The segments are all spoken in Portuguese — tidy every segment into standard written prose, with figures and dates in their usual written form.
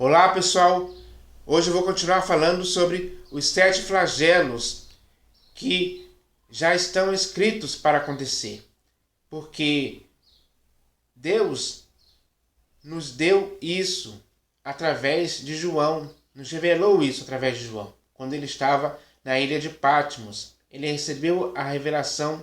Olá pessoal, hoje eu vou continuar falando sobre os 7 flagelos que já estão escritos para acontecer, porque Deus nos deu isso através de João, nos revelou isso através de João, quando ele estava na ilha de Patmos. Ele recebeu a revelação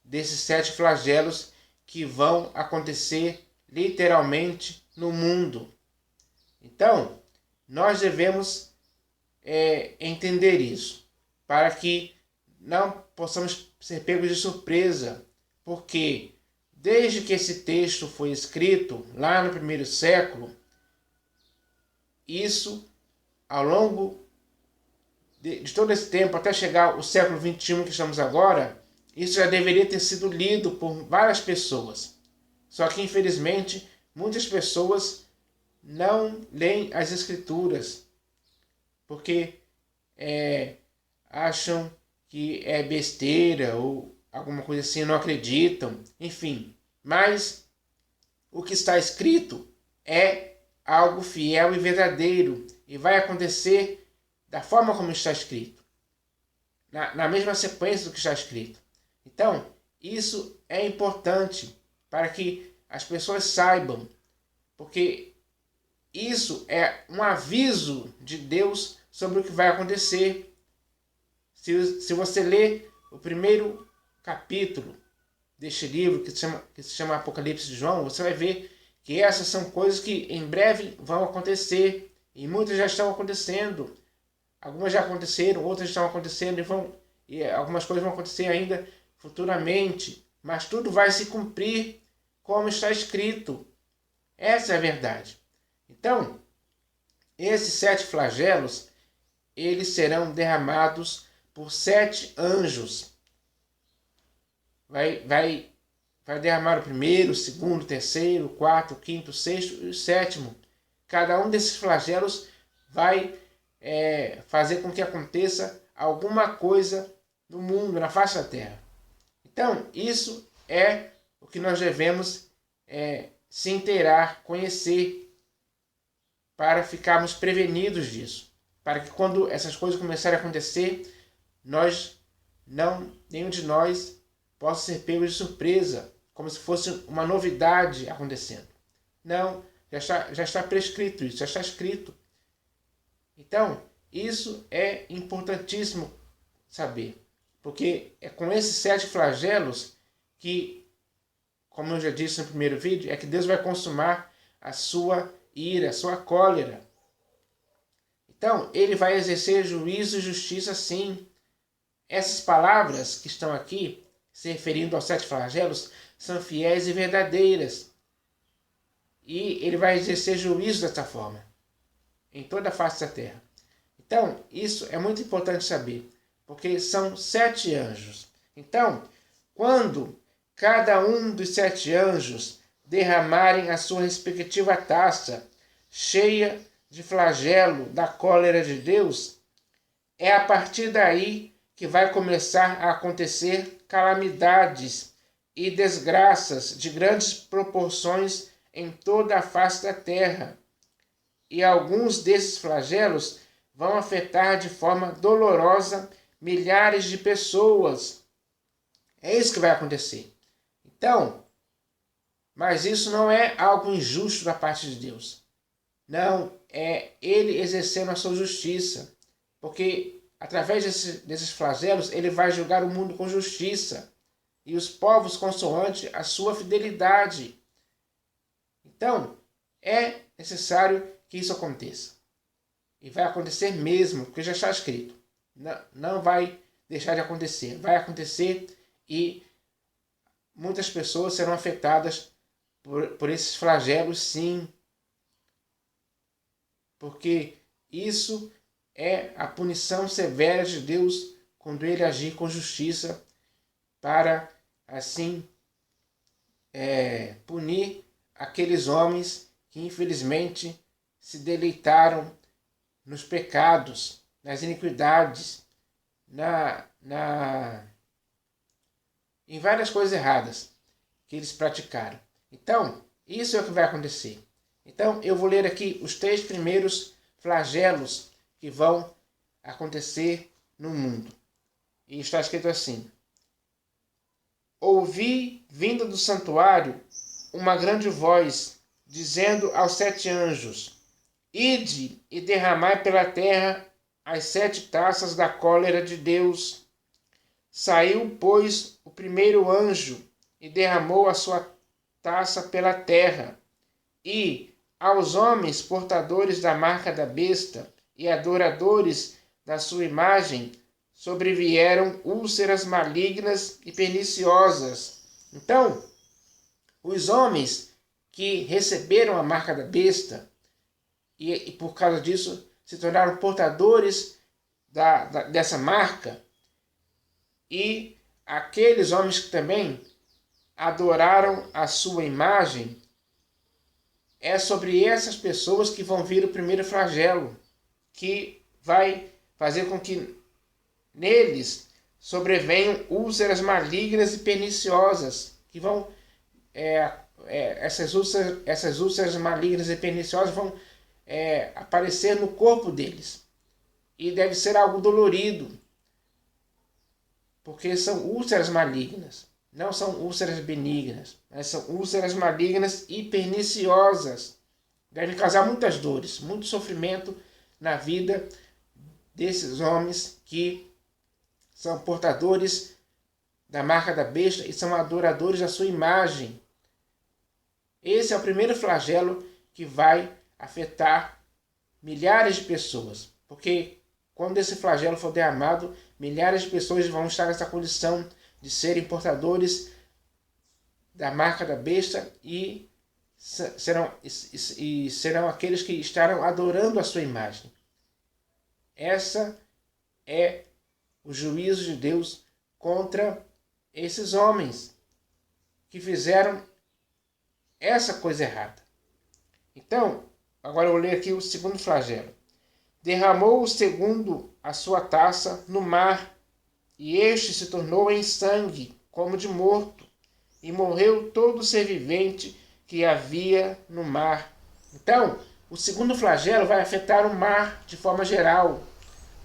desses 7 flagelos que vão acontecer literalmente no mundo. Então, nós devemos entender isso, para que não possamos ser pegos de surpresa, porque desde que esse texto foi escrito, lá no primeiro século, isso, ao longo de todo esse tempo, até chegar ao século XXI que estamos agora, isso já deveria ter sido lido por várias pessoas. Só que, infelizmente, muitas pessoas não leem as escrituras, porque acham que é besteira ou alguma coisa assim, não acreditam, enfim. Mas o que está escrito é algo fiel e verdadeiro e vai acontecer da forma como está escrito, na mesma sequência do que está escrito. Então, isso é importante para que as pessoas saibam, porque isso é um aviso de Deus sobre o que vai acontecer. Se você ler o primeiro capítulo deste livro, que se chama Apocalipse de João, você vai ver que essas são coisas que em breve vão acontecer, e muitas já estão acontecendo. Algumas já aconteceram, outras estão acontecendo e algumas coisas vão acontecer ainda futuramente, mas tudo vai se cumprir como está escrito. Essa é a verdade. Então, esses 7 flagelos, eles serão derramados por 7 anjos. Vai derramar o primeiro, o segundo, o terceiro, o quarto, o quinto, o sexto e o sétimo. Cada um desses flagelos vai fazer com que aconteça alguma coisa no mundo, na face da terra. Então, isso é o que nós devemos se inteirar, conhecer, para ficarmos prevenidos disso. Para que quando essas coisas começarem a acontecer, nenhum de nós possa ser pego de surpresa, como se fosse uma novidade acontecendo. Não, já está prescrito isso, já está escrito. Então, isso é importantíssimo saber, porque é com esses 7 flagelos que, como eu já disse no primeiro vídeo, é que Deus vai consumar a sua ira, a sua cólera. Então, ele vai exercer juízo e justiça sim. Essas palavras que estão aqui, se referindo aos 7 flagelos, são fiéis e verdadeiras. E ele vai exercer juízo dessa forma, em toda a face da terra. Então, isso é muito importante saber, porque são 7 anjos. Então, quando cada um dos 7 anjos derramarem a sua respectiva taça, cheia de flagelo da cólera de Deus, é a partir daí que vai começar a acontecer calamidades e desgraças de grandes proporções em toda a face da terra. E alguns desses flagelos vão afetar de forma dolorosa milhares de pessoas. É isso que vai acontecer. Então, mas isso não é algo injusto da parte de Deus. Não, é ele exercendo a sua justiça. Porque através desses flagelos, ele vai julgar o mundo com justiça. E os povos consoante a sua fidelidade. Então, é necessário que isso aconteça. E vai acontecer mesmo, porque já está escrito. Não vai deixar de acontecer. Vai acontecer e muitas pessoas serão afetadas por esses flagelos, sim. Porque isso é a punição severa de Deus quando ele agir com justiça para, assim, punir aqueles homens que, infelizmente, se deleitaram nos pecados, nas iniquidades, em várias coisas erradas que eles praticaram. Então, isso é o que vai acontecer. Então, eu vou ler aqui os 3 primeiros flagelos que vão acontecer no mundo. E está escrito assim: ouvi, vinda do santuário, uma grande voz, dizendo aos 7 anjos: ide e derramai pela terra as 7 taças da cólera de Deus. Saiu, pois, o primeiro anjo e derramou a sua taça pela terra. E aos homens portadores da marca da besta e adoradores da sua imagem sobrevieram úlceras malignas e perniciosas. Então, os homens que receberam a marca da besta e por causa disso se tornaram portadores dessa marca, e aqueles homens que também adoraram a sua imagem, é sobre essas pessoas que vão vir o primeiro flagelo, que vai fazer com que neles sobrevenham úlceras malignas e perniciosas, que vão essas úlceras malignas e perniciosas vão aparecer no corpo deles, e deve ser algo dolorido, porque são úlceras malignas, não são úlceras benignas, mas são úlceras malignas e perniciosas. Deve causar muitas dores, muito sofrimento na vida desses homens que são portadores da marca da besta e são adoradores da sua imagem. Esse é o primeiro flagelo que vai afetar milhares de pessoas, porque quando esse flagelo for derramado, milhares de pessoas vão estar nessa condição de serem portadores da marca da besta e serão aqueles que estarão adorando a sua imagem. Essa é o juízo de Deus contra esses homens que fizeram essa coisa errada. Então, agora eu vou ler aqui o segundo flagelo. Derramou o segundo a sua taça no mar, e este se tornou em sangue, como de morto, e morreu todo ser vivente que havia no mar. Então, o segundo flagelo vai afetar o mar de forma geral,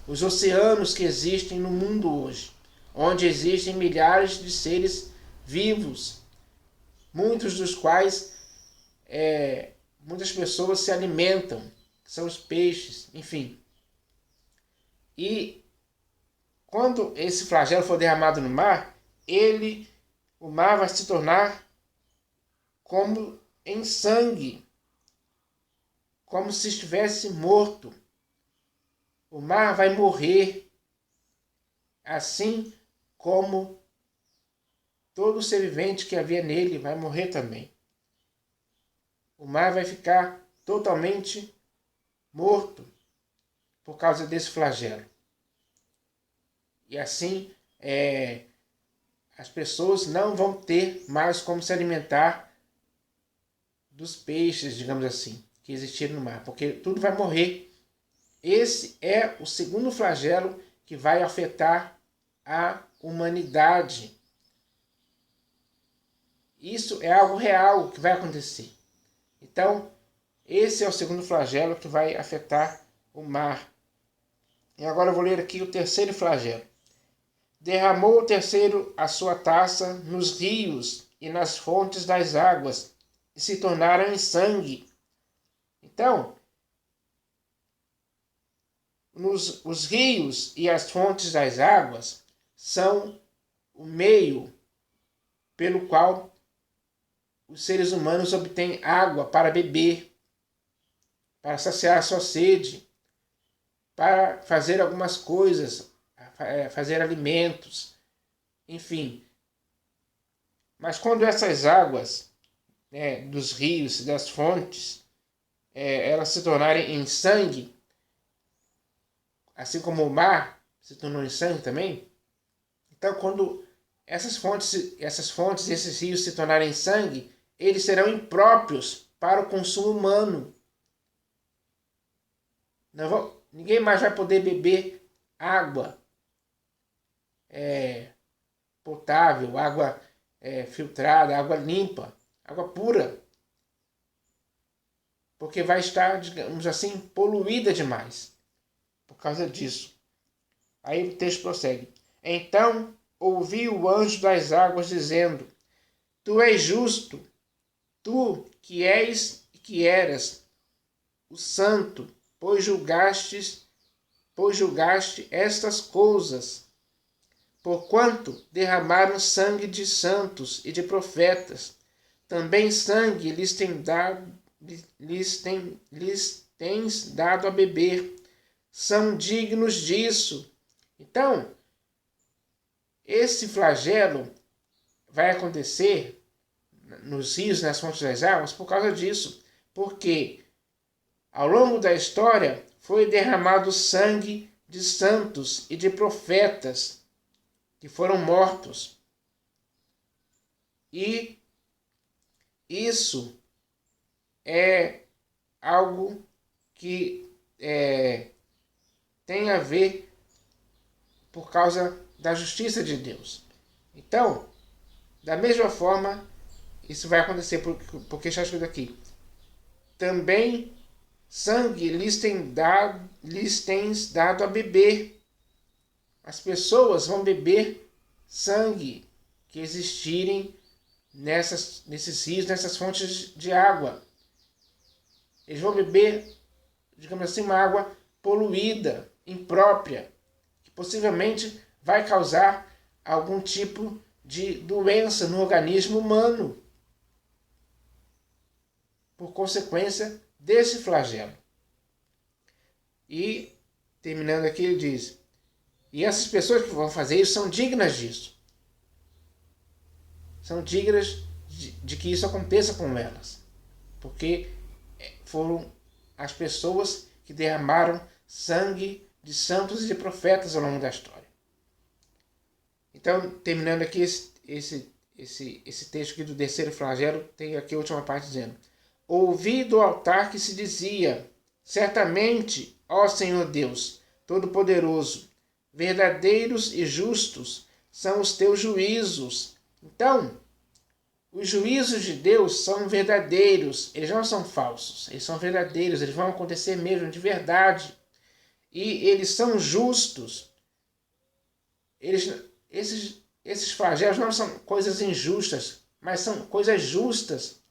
os oceanos que existem no mundo hoje, onde existem milhares de seres vivos, muitos dos quais muitas pessoas se alimentam, que são os peixes, enfim. E quando esse flagelo for derramado no mar, o mar vai se tornar como em sangue, como se estivesse morto. O mar vai morrer, assim como todo ser vivente que havia nele vai morrer também. O mar vai ficar totalmente morto por causa desse flagelo. E assim, as pessoas não vão ter mais como se alimentar dos peixes, digamos assim, que existiram no mar, porque tudo vai morrer. Esse é o segundo flagelo que vai afetar a humanidade. Isso é algo real que vai acontecer. Então, esse é o segundo flagelo que vai afetar o mar. E agora eu vou ler aqui o terceiro flagelo. Derramou o terceiro a sua taça nos rios e nas fontes das águas, e se tornaram em sangue. Então, os rios e as fontes das águas são o meio pelo qual os seres humanos obtêm água para beber, para saciar a sua sede, para fazer algumas coisas, fazer alimentos, enfim. Mas quando essas águas dos rios e das fontes elas se tornarem em sangue, assim como o mar se tornou em sangue também, então quando essas fontes e esses rios se tornarem em sangue, eles serão impróprios para o consumo humano. Ninguém mais vai poder beber água potável, água filtrada, água limpa, água pura. porque vai estar, digamos assim, poluída demais por causa disso. Aí o texto prossegue. Então ouvi o anjo das águas dizendo: Tu és justo, tu que és e que eras o santo, pois julgaste estas coisas, porquanto derramaram sangue de santos e de profetas, também sangue lhes tens dado a beber, são dignos disso. Então, esse flagelo vai acontecer nos rios, nas fontes das águas, por causa disso, porque ao longo da história foi derramado sangue de santos e de profetas que foram mortos. E isso é algo que tem a ver por causa da justiça de Deus. Então, da mesma forma, isso vai acontecer porque está escrito aqui. Também sangue lhes tens dado a beber. As pessoas vão beber sangue que existirem nesses rios, nessas fontes de água. Eles vão beber, digamos assim, uma água poluída, imprópria, que possivelmente vai causar algum tipo de doença no organismo humano, por consequência desse flagelo. E, terminando aqui, ele diz: e essas pessoas que vão fazer isso são dignas disso. São dignas de que isso aconteça com elas. Porque foram as pessoas que derramaram sangue de santos e de profetas ao longo da história. Então, terminando aqui esse texto aqui do terceiro flagelo, tem aqui a última parte dizendo: ouvi do altar que se dizia: certamente, ó Senhor Deus Todo-Poderoso, verdadeiros e justos são os teus juízos. Então, os juízos de Deus são verdadeiros, eles não são falsos, eles são verdadeiros, eles vão acontecer mesmo de verdade. E eles são justos. Esses flagelos não são coisas injustas, mas são coisas justas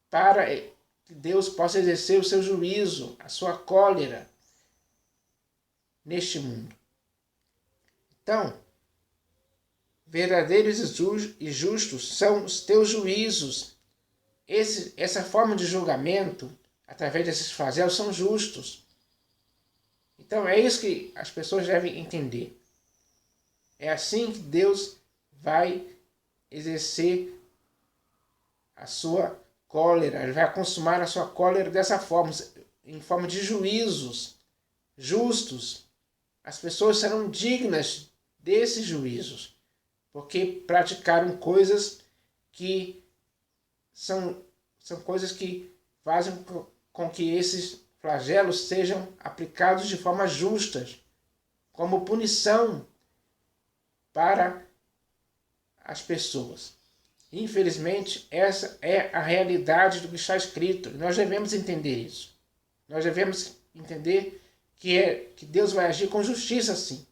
para que Deus possa exercer o seu juízo, a sua cólera neste mundo. Então, verdadeiros e justos são os teus juízos. Essa forma de julgamento, através desses flagelos, são justos. Então, é isso que as pessoas devem entender. É assim que Deus vai exercer a sua cólera. Ele vai consumar a sua cólera dessa forma, em forma de juízos justos. As pessoas serão dignas desses juízos, porque praticaram coisas que são coisas que fazem com que esses flagelos sejam aplicados de forma justa, como punição para as pessoas. Infelizmente, essa é a realidade do que está escrito. Nós devemos entender isso. Nós devemos entender que Deus vai agir com justiça, sim,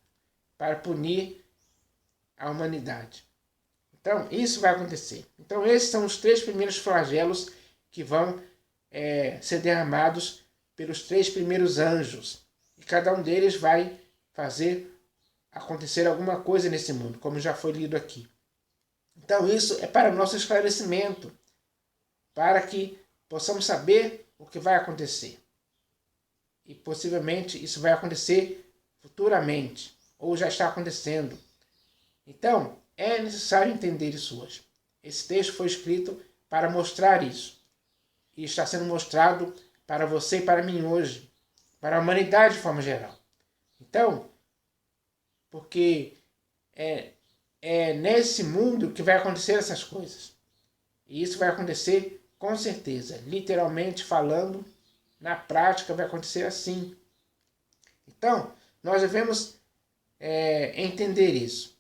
para punir a humanidade. Então, isso vai acontecer. Então, esses são os 3 primeiros flagelos que vão ser derramados pelos 3 primeiros anjos. E cada um deles vai fazer acontecer alguma coisa nesse mundo, como já foi lido aqui. Então, isso é para o nosso esclarecimento, para que possamos saber o que vai acontecer. E possivelmente isso vai acontecer futuramente, ou já está acontecendo. Então, é necessário entender isso hoje. Esse texto foi escrito para mostrar isso. E está sendo mostrado para você e para mim hoje, para a humanidade de forma geral. Então, porque é nesse mundo que vai acontecer essas coisas. E isso vai acontecer com certeza. Literalmente falando, na prática vai acontecer assim. Então, nós devemos entender isso.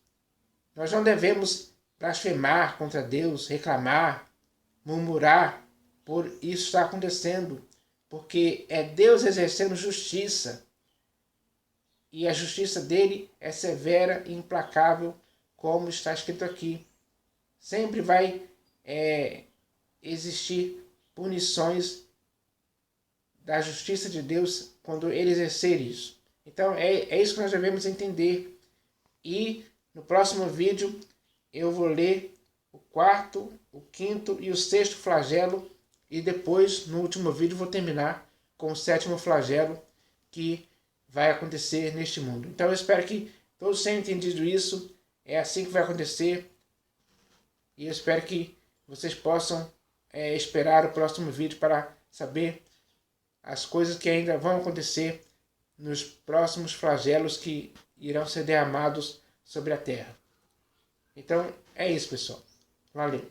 Nós não devemos blasfemar contra Deus, reclamar, murmurar por isso estar acontecendo. porque é Deus exercendo justiça. E a justiça dele é severa e implacável, como está escrito aqui. Sempre vai existir punições da justiça de Deus quando ele exercer isso. Então é isso que nós devemos entender. E no próximo vídeo eu vou ler o quarto, o quinto e o sexto flagelo. E depois, no último vídeo, vou terminar com o sétimo flagelo que vai acontecer neste mundo. Então eu espero que todos tenham entendido isso. É assim que vai acontecer. E eu espero que vocês possam esperar o próximo vídeo para saber as coisas que ainda vão acontecer nos próximos flagelos que irão ser derramados sobre a terra. Então é isso, pessoal. Valeu!